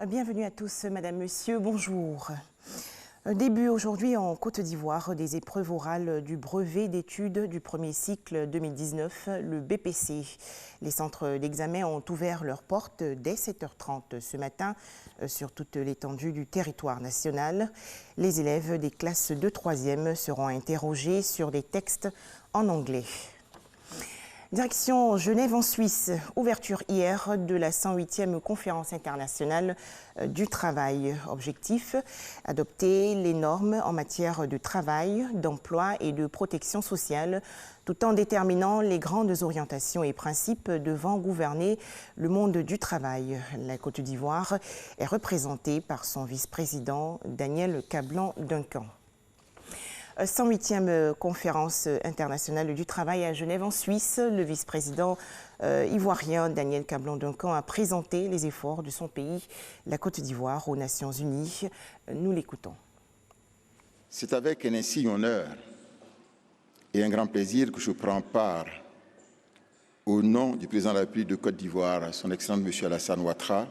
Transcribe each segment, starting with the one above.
Bienvenue à tous, Madame, Monsieur, bonjour. Début aujourd'hui en Côte d'Ivoire des épreuves orales du brevet d'études du premier cycle 2019, le BPC. Les centres d'examen ont ouvert leurs portes dès 7h30 ce matin sur toute l'étendue du territoire national. Les élèves des classes de 3e seront interrogés sur des textes en anglais. Direction Genève en Suisse, ouverture hier de la 108e conférence internationale du travail. Objectif, adopter les normes en matière de travail, d'emploi et de protection sociale, tout en déterminant les grandes orientations et principes devant gouverner le monde du travail. La Côte d'Ivoire est représentée par son vice-président Daniel Cablan-Duncan. 108e conférence internationale du travail à Genève en Suisse. Le vice-président ivoirien Daniel Cablan-Duncan a présenté les efforts de son pays, la Côte d'Ivoire, aux Nations Unies. Nous l'écoutons. C'est avec un insigne honneur et un grand plaisir que je prends part au nom du président de la République de Côte d'Ivoire, son Excellence M. Alassane Ouattara,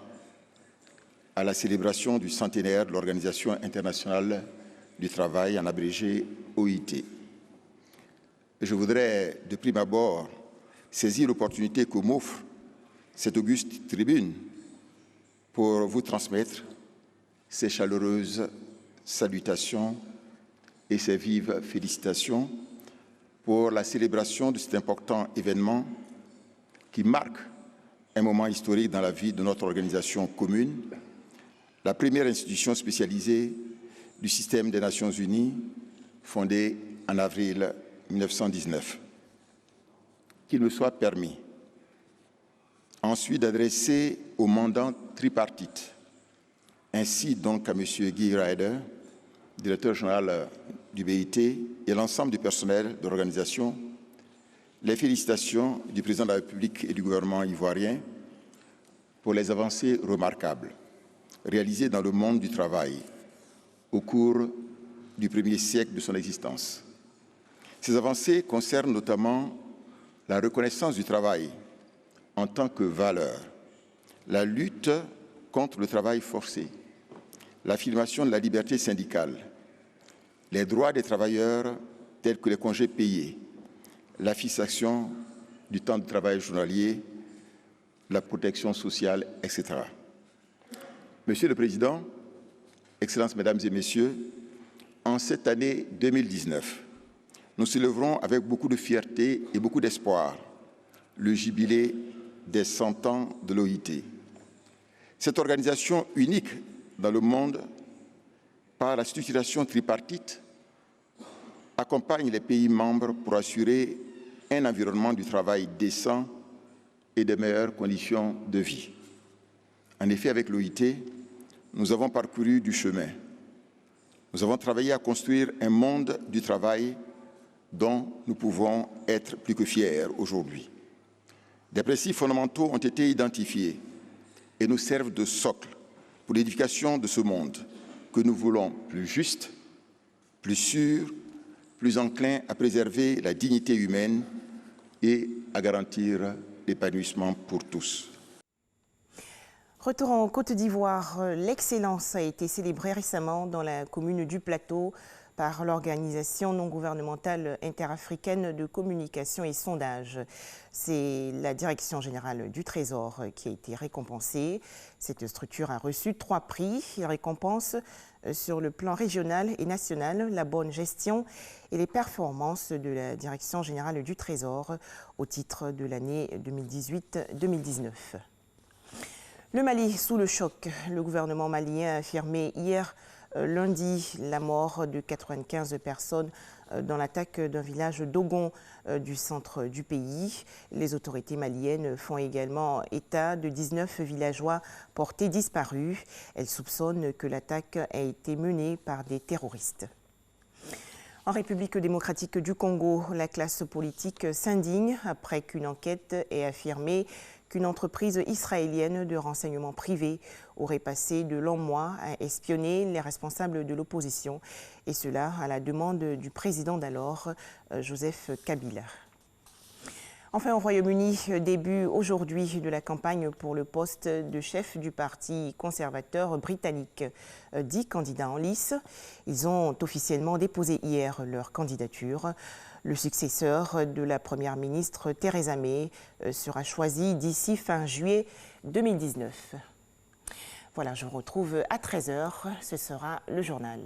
à la célébration du centenaire de l'Organisation internationale du travail, en abrégé OIT. Je voudrais de prime abord saisir l'opportunité que m'offre cette auguste tribune pour vous transmettre ces chaleureuses salutations et ces vives félicitations pour la célébration de cet important événement qui marque un moment historique dans la vie de notre organisation commune, la première institution spécialisée du système des Nations Unies, fondé en avril 1919. Qu'il me soit permis ensuite d'adresser au mandant tripartite, ainsi donc à M. Guy Ryder, directeur général du BIT, et l'ensemble du personnel de l'organisation, les félicitations du président de la République et du gouvernement ivoirien pour les avancées remarquables réalisées dans le monde du travail au cours du premier siècle de son existence. Ces avancées concernent notamment la reconnaissance du travail en tant que valeur, la lutte contre le travail forcé, l'affirmation de la liberté syndicale, les droits des travailleurs tels que les congés payés, la fixation du temps de travail journalier, la protection sociale, etc. Monsieur le Président, Excellences, Mesdames et Messieurs, en cette année 2019, nous célébrons avec beaucoup de fierté et beaucoup d'espoir le jubilé des 100 ans de l'OIT. Cette organisation unique dans le monde, par la structuration tripartite, accompagne les pays membres pour assurer un environnement du travail décent et de meilleures conditions de vie. En effet, avec l'OIT, nous avons parcouru du chemin. Nous avons travaillé à construire un monde du travail dont nous pouvons être plus que fiers aujourd'hui. Des principes fondamentaux ont été identifiés et nous servent de socle pour l'édification de ce monde que nous voulons plus juste, plus sûr, plus enclin à préserver la dignité humaine et à garantir l'épanouissement pour tous. Retour en Côte d'Ivoire, l'excellence a été célébrée récemment dans la commune du Plateau par l'organisation non gouvernementale interafricaine de communication et sondage. C'est la Direction générale du Trésor qui a été récompensée. Cette structure a reçu 3 prix. Il récompense sur le plan régional et national la bonne gestion et les performances de la Direction générale du Trésor au titre de l'année 2018-2019. Le Mali sous le choc. Le gouvernement malien a affirmé hier lundi la mort de 95 personnes dans l'attaque d'un village d'Ogon du centre du pays. Les autorités maliennes font également état de 19 villageois portés disparus. Elles soupçonnent que l'attaque a été menée par des terroristes. En République démocratique du Congo, la classe politique s'indigne après qu'une enquête ait affirmé qu'une entreprise israélienne de renseignement privé aurait passé de longs mois à espionner les responsables de l'opposition, et cela à la demande du président d'alors, Joseph Kabila. Enfin, au Royaume-Uni, début aujourd'hui de la campagne pour le poste de chef du Parti conservateur britannique. 10 candidats en lice. Ils ont officiellement déposé hier leur candidature. Le successeur de la première ministre Theresa May sera choisi d'ici fin juillet 2019. Voilà, je vous retrouve à 13h. Ce sera le journal.